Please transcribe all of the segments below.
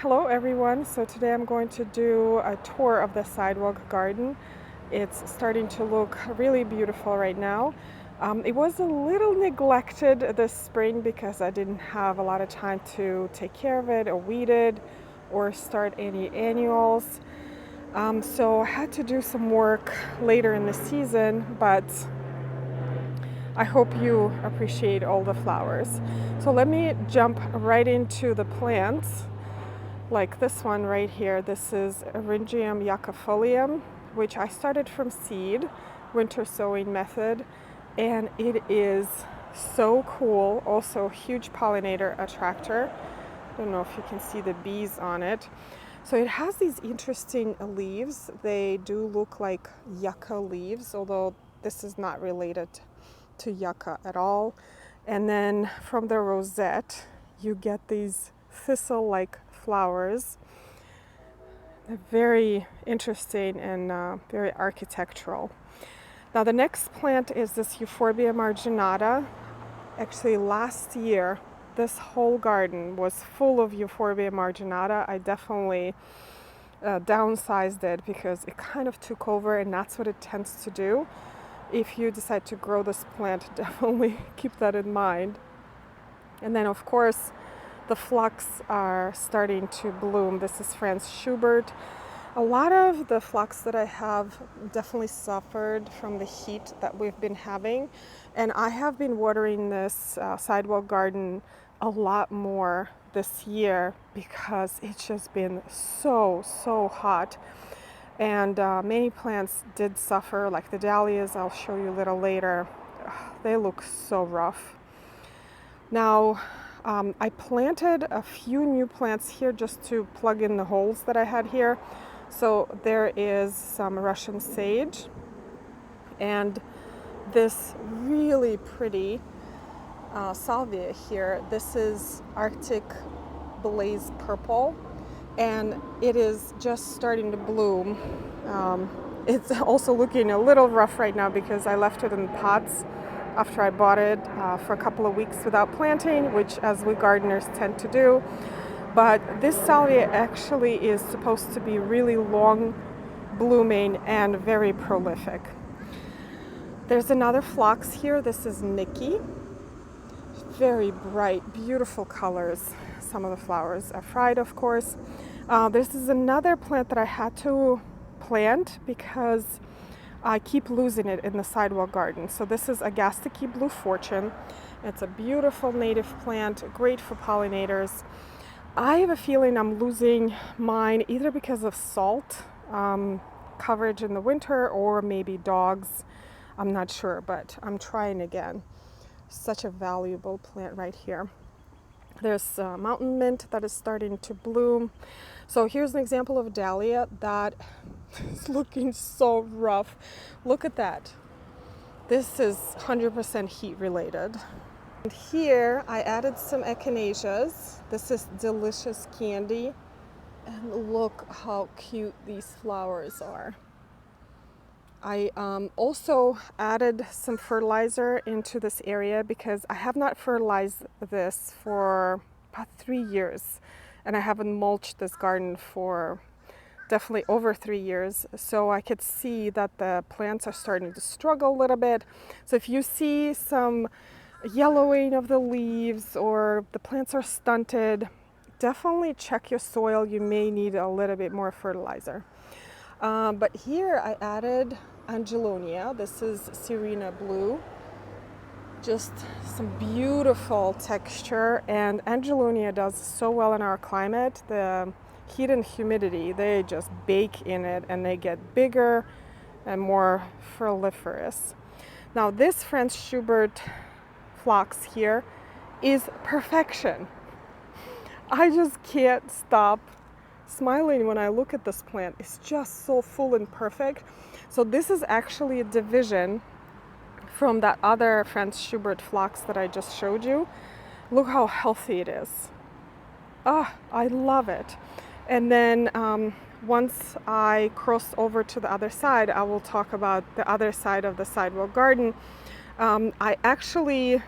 Hello everyone, so today I'm going to do a tour of the Sidewalk garden. It's starting to look really beautiful right now. It was a little neglected this spring because I didn't have a lot of time to take care of it or weed it or start any annuals. So I had to do some work later in the season, but I hope you appreciate all the flowers. So let me jump right into the plants. Like this one right here, this is Eryngium Yuccafolium, which I started from seed, winter sowing method, and it is so cool. Also, huge pollinator attractor. I don't know if you can see the bees on it. So it has these interesting leaves. They do look like yucca leaves, although this is not related to yucca at all. And then from the rosette, you get these thistle-like flowers. They're very interesting and very architectural. Now the next plant is this Euphoria marginata. Actually last year this whole garden was full of Euphoria marginata. I definitely downsized it because it kind of took over, and that's what it tends to do. If you decide to grow this plant, definitely keep that in mind. And then of course the phlox are starting to bloom. This is Franz Schubert. A lot of the phlox that I have definitely suffered from the heat that we've been having, and I have been watering this sidewalk garden a lot more this year because it's just been so hot, and many plants did suffer, like the dahlias. I'll show you a little later. They look so rough. Now I planted a few new plants here just to plug in the holes that I had here. So there is some Russian sage and this really pretty Salvia here. This is Arctic Blaze Purple, and it is just starting to bloom. It's also looking a little rough right now because I left it in pots after I bought it for a couple of weeks without planting, which as we gardeners tend to do. But this salvia actually is supposed to be really long blooming and very prolific. There's another phlox here. This is Nikki. Very bright, beautiful colors. Some of the flowers are fried, of course. This is another plant that I had to plant because I keep losing it in the sidewalk garden. So this is a Gasty Blue Fortune. It's a beautiful native plant, great for pollinators. I have a feeling I'm losing mine either because of salt coverage in the winter or maybe dogs. I'm not sure, but I'm trying again. Such a valuable plant right here. There's mountain mint that is starting to bloom. So here's an example of a dahlia that is looking so rough. Look at that. This is 100% heat related. And here I added some echinaceas. This is Delicious Candy. And look how cute these flowers are. I also added some fertilizer into this area because I have not fertilized this for about 3 years, and I haven't mulched this garden for definitely over 3 years. So I could see that the plants are starting to struggle a little bit. So if you see some yellowing of the leaves or the plants are stunted, definitely check your soil. You may need a little bit more fertilizer. But here I added Angelonia. This is Serena blue. Just some beautiful texture, and Angelonia does so well in our climate. The heat and humidity, they just bake in it and they get bigger and more proliferous. Now this Franz Schubert phlox here is perfection. I just can't stop smiling when I look at this plant. It's just so full and perfect. So this is actually a division from that other Franz Schubert phlox that I just showed you. Look how healthy it is. Ah, I love it. And then once I cross over to the other side, I will talk about the other side of the sidewalk garden. I actually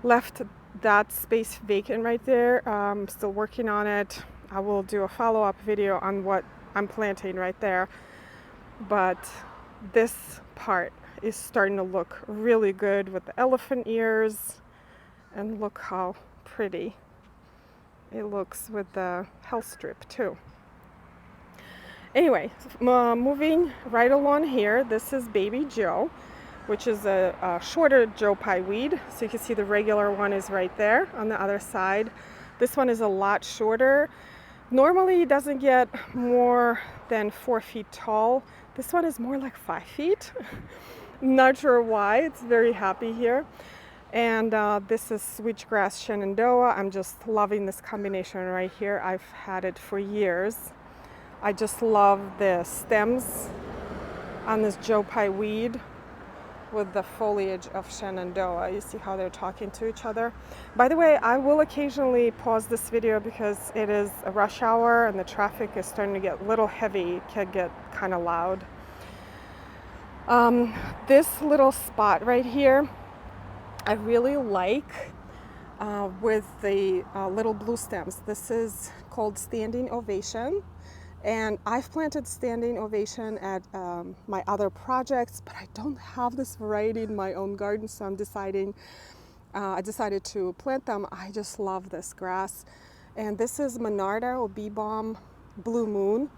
left that space vacant right there. I'm still working on it. I will do a follow-up video on what I'm planting right there. But this part is starting to look really good with the elephant ears, and look how pretty it looks with the health strip too. Anyway, moving right along here, this is baby Joie, which is a shorter Joie pie weed. So you can see the regular one is right there on the other side. This one is a lot shorter. Normally it doesn't get more than 4 feet tall. This one is more like 5 feet. Not sure why, it's very happy here. And this is switchgrass Shenandoah. I'm just loving this combination right here. I've had it for years. I just love the stems on this Joie pie weed with the foliage of Shenandoah. You see how they're talking to each other. By the way, I will occasionally pause this video because it is a rush hour and the traffic is starting to get a little heavy. It can get kind of loud. This little spot right here, I really like with the little blue stems. This is called Standing Ovation. And I've planted Standing Ovation at my other projects, but I don't have this variety in my own garden, so I decided to plant them. I just love this grass. And this is Monarda or Bee Balm Blue Moon.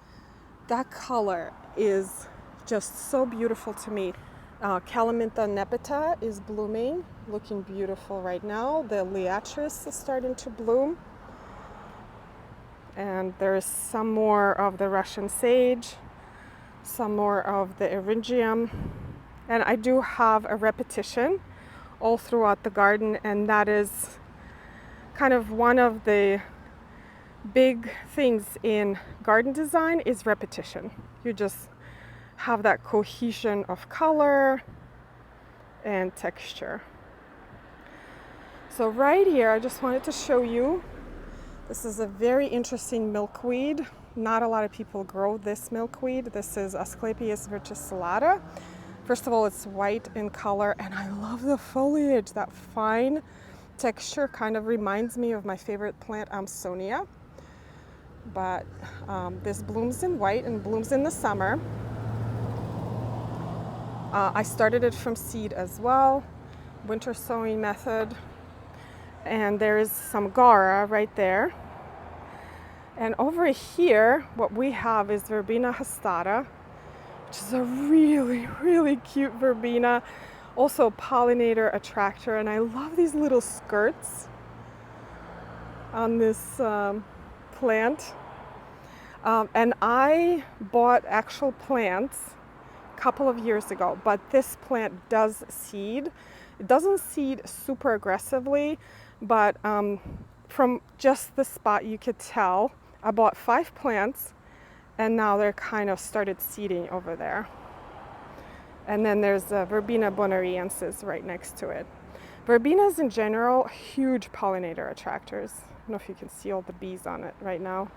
That color is just so beautiful to me. Calamintha nepeta is blooming, looking beautiful right now. The liatris is starting to bloom. And there's some more of the Russian sage, some more of the eryngium. And I do have a repetition all throughout the garden, and that is kind of one of the big things in garden design is repetition. You just have that cohesion of color and texture. So right here, I just wanted to show you, this is a very interesting milkweed. Not a lot of people grow this milkweed. This is Asclepias V Salada. First of all, it's white in color, and I love the foliage. That fine texture kind of reminds me of my favorite plant, Angelonia. But this blooms in white and blooms in the summer. I started it from seed as well, winter sowing method. And there is some Gara right there. And over here, what we have is Verbina Hasta, which is a really, really cute verbena. Also pollinator attractor. And I love these little skirts on this plant. And I bought actual plants a couple of years ago, but this plant does seed. It doesn't seed super aggressively, but from just the spot you could tell. I bought 5 plants, and now they're kind of started seeding over there. And then there's Verbena bonariensis right next to it. Verbenas in general, huge pollinator attractors. I don't know if you can see all the bees on it right now.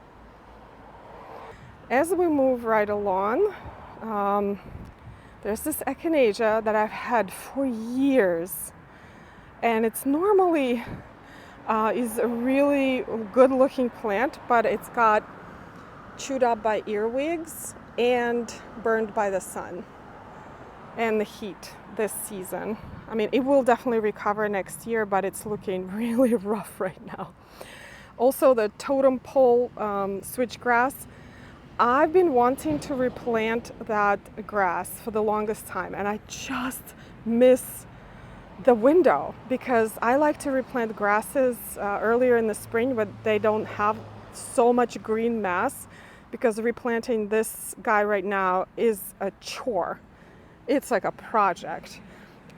As we move right along, there's this Echinacea that I've had for years. And it's normally is a really good looking plant, but it's got chewed up by earwigs and burned by the sun and the heat this season. I mean, it will definitely recover next year, but it's looking really rough right now. Also, the totem pole switchgrass, I've been wanting to replant that grass for the longest time, and I just miss the window because I like to replant grasses earlier in the spring, but they don't have so much green mass, because replanting this guy right now is a chore. It's like a project,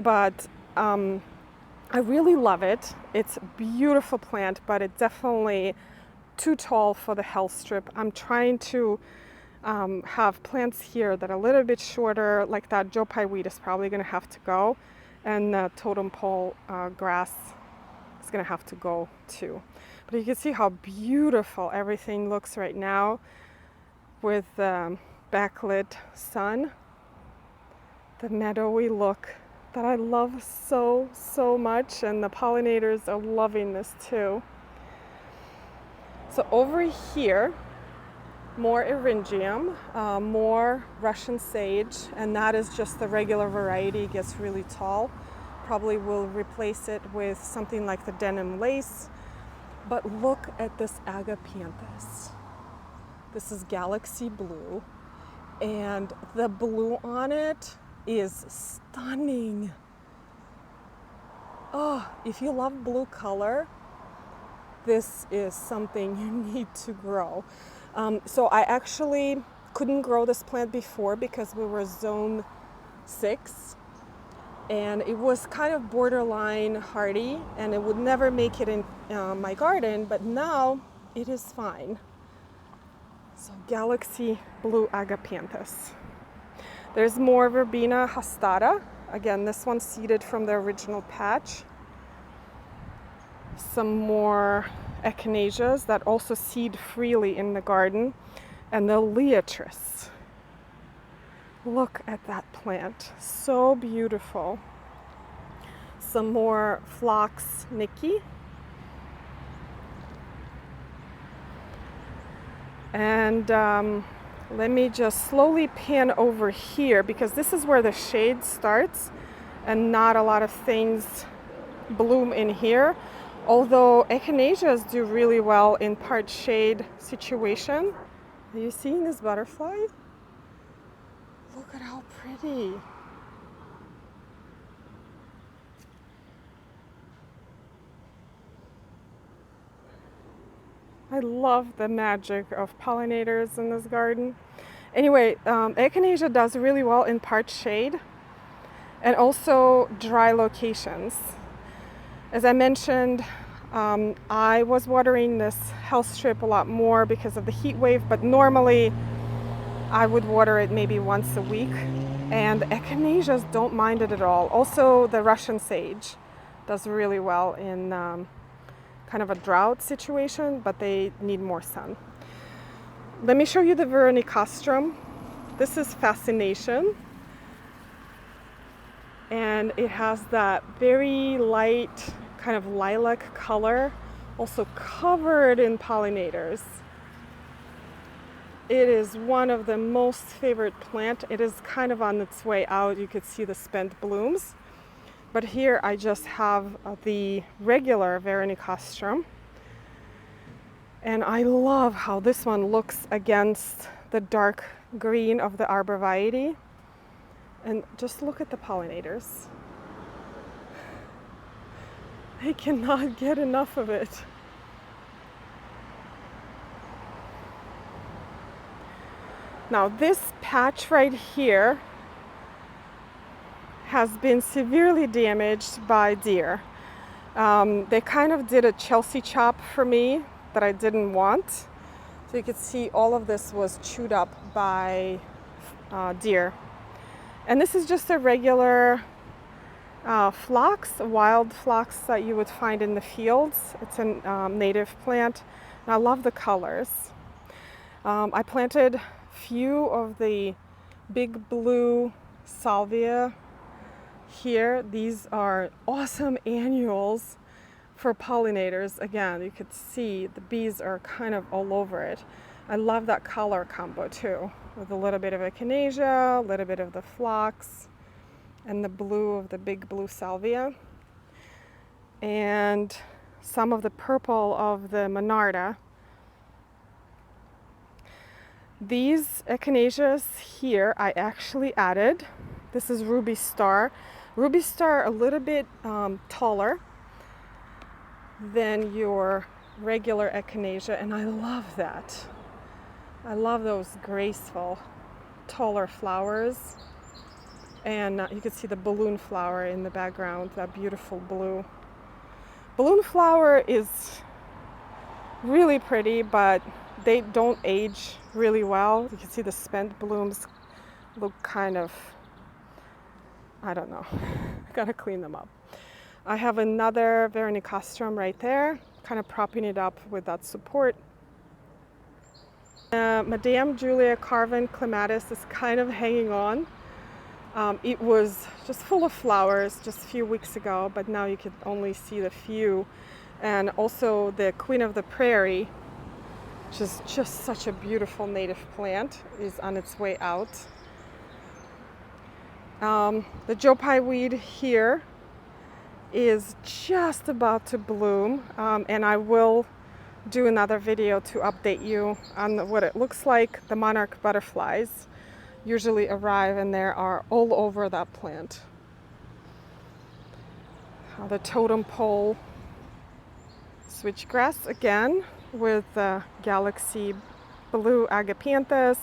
but I really love it. It's a beautiful plant, but it's definitely too tall for the health strip. I'm trying to have plants here that are a little bit shorter, like that Joie pie weed is probably going to have to go. And the totem pole grass is going to have to go too. But you can see how beautiful everything looks right now with backlit sun. The meadowy look that I love so much, and the pollinators are loving this too. So over here, more eryngium, more Russian sage, and that is just the regular variety. It gets really tall. Probably will replace it with something like the denim lace. But look at this Agapanthus. This is galaxy blue, and the blue on it is stunning. Oh, if you love blue color, this is something you need to grow. So I actually couldn't grow this plant before because we were zone 6, and it was kind of borderline hardy, and it would never make it in my garden, but now it is fine. So galaxy blue Agapanthus. There's more Verbina Hasta. Again, this one seeded from the original patch. Some more Echinaceas that also seed freely in the garden. And the Leatris. Look at that plant. So beautiful. Some more Phlox Nikki. And let me just slowly pan over here because this is where the shade starts and not a lot of things bloom in here. Although Echinaceas do really well in part shade situation. Are you seeing this butterfly? Look at how pretty. I love the magic of pollinators in this garden. Anyway, Echinacea does really well in part shade and also dry locations. As I mentioned, I was watering this health strip a lot more because of the heat wave, but normally I would water it maybe once a week, and Echinaceas don't mind it at all. Also, the Russian sage does really well in kind of a drought situation, but they need more sun. Let me show you the Veronicastrum. This is Fascination, and it has that very light kind of lilac color, also covered in pollinators. It is one of the most favorite plant. It is kind of on its way out. You could see the spent blooms. But here I just have the regular Veronicastrum. And I love how this one looks against the dark green of the arborvitae. And just look at the pollinators. I cannot get enough of it. Now this patch right here has been severely damaged by deer. They kind of did a Chelsea chop for me that I didn't want. So you could see all of this was chewed up by deer. And this is just a regular phlox, wild phlox that you would find in the fields. It's a native plant. And I love the colors. I planted few of the big blue Salvia here. These are awesome annuals for pollinators. Again, you could see the bees are kind of all over it. I love that color combo too, with a little bit of Echinacea, a little bit of the phlox, and the blue of the big blue Salvia, and some of the purple of the Monarda. These Echinaceas here I actually added. This is Ruby Star. Ruby Star a little bit taller than your regular Echinacea, and I love that. I love those graceful, taller flowers. And you can see the balloon flower in the background, that beautiful blue. Balloon flower is really pretty, but they don't age really well. You can see the spent blooms look kind of, I don't know, gotta clean them up. I have another Veronicastrum right there, kind of propping it up with that support. Madame Julia Carvin Clematis is kind of hanging on. It was just full of flowers just a few weeks ago, but now you could only see the few. And also the Queen of the Prairie which is just such a beautiful native plant, is on its way out. The Joie weed here is just about to bloom, and I will do another video to update you on what it looks like. The monarch butterflies usually arrive and they are all over that plant. The totem pole switchgrass again with the galaxy blue Agapanthus,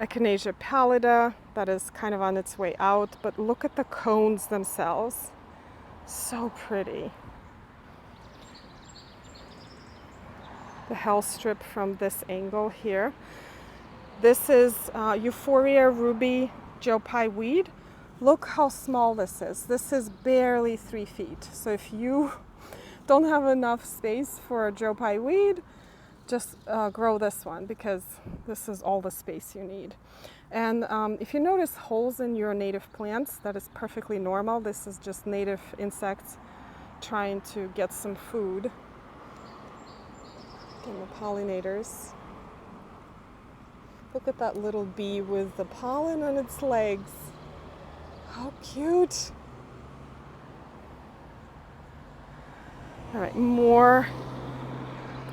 Echinacea pallida that is kind of on its way out, but look at the cones themselves. So pretty. The hell strip from this angle here. This is Euphoria ruby Joie weed. Look how small this is. This is barely 3 feet. So if you don't have enough space for a Joie weed, just grow this one, because this is all the space you need. And if you notice holes in your native plants, that is perfectly normal. This is just native insects trying to get some food. And the pollinators. Look at that little bee with the pollen on its legs. How cute. All right, more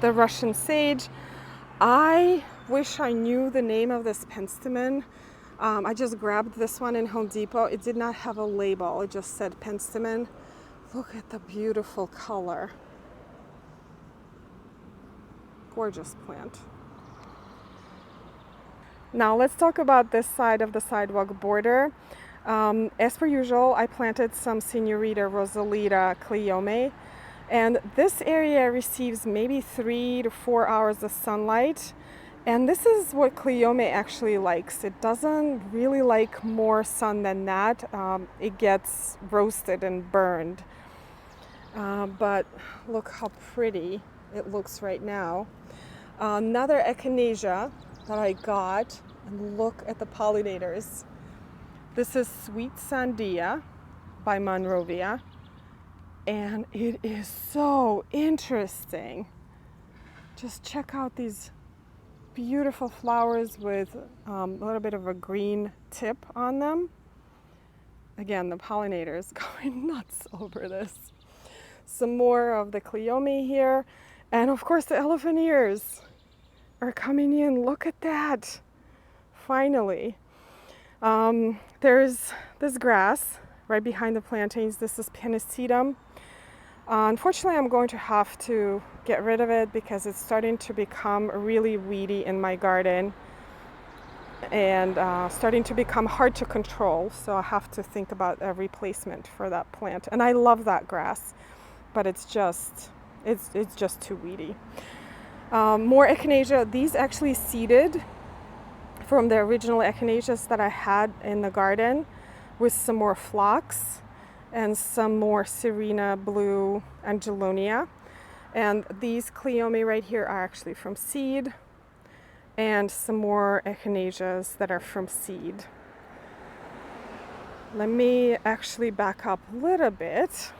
the Russian sage. I wish I knew the name of this penstemon. I just grabbed this one in Home Depot. It did not have a label. It just said penstemon. Look at the beautiful color. Gorgeous plant. Now let's talk about this side of the sidewalk border. As per usual, I planted some Senorita Rosalita Cleome, and this area receives maybe 3 to 4 hours of sunlight, and this is what Cleome actually likes. It doesn't really like more sun than that. It gets roasted and burned. But look how pretty it looks right now. Another Echinacea that I got, and look at the pollinators. This is Sweet Sandia by Monrovia, and it is so interesting. Just check out these beautiful flowers with a little bit of a green tip on them. Again, the pollinators going nuts over this. Some more of the Cleome here, and of course the elephant ears are coming in. Look at that. Finally. There's this grass right behind the plantains. This is Pennisetum. Unfortunately, I'm going to have to get rid of it because it's starting to become really weedy in my garden and starting to become hard to control. So I have to think about a replacement for that plant. And I love that grass, but it's just too weedy. More Echinacea. These actually seeded from the original Echinaceas that I had in the garden, with some more phlox and some more Serena blue Angelonia. And these Cleome right here are actually from seed, and some more Echinaceas that are from seed. Let me actually back up a little bit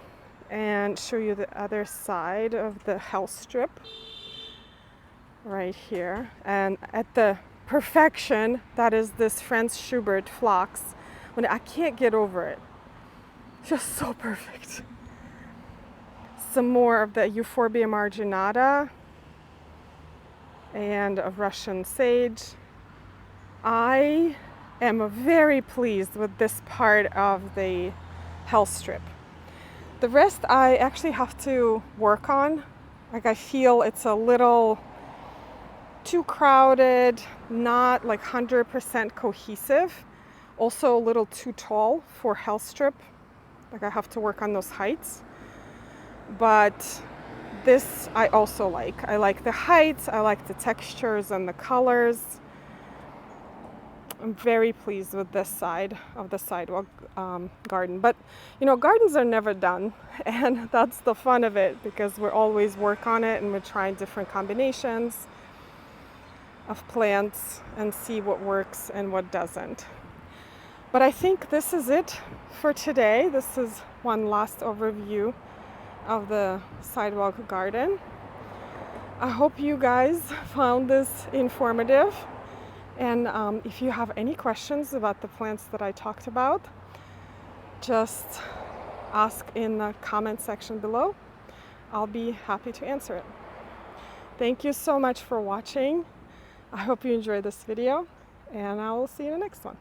and show you the other side of the health strip right here. And at the perfection, that is this French Shubert FLX. When I can't get over it. Just so perfect. Some more of the Euphoria marginata and a Russian sage. I am very pleased with this part of the health strip. The rest I actually have to work on. Like, I feel it's a little too crowded, not like 100% cohesive. Also a little too tall for health strip. Like, I have to work on those heights. But this I also like. I like the heights, I like the textures and the colors. I'm very pleased with this side of the sidewalk garden. But you know, gardens are never done, and that's the fun of it, because we're always work on it and we're trying different combinations of plants and see what works and what doesn't. But I think this is it for today. This is one last overview of the sidewalk garden. I hope you guys found this informative. And if you have any questions about the plants that I talked about, just ask in the comment section below. I'll be happy to answer it. Thank you so much for watching. I hope you enjoyed this video, and I will see you in the next one.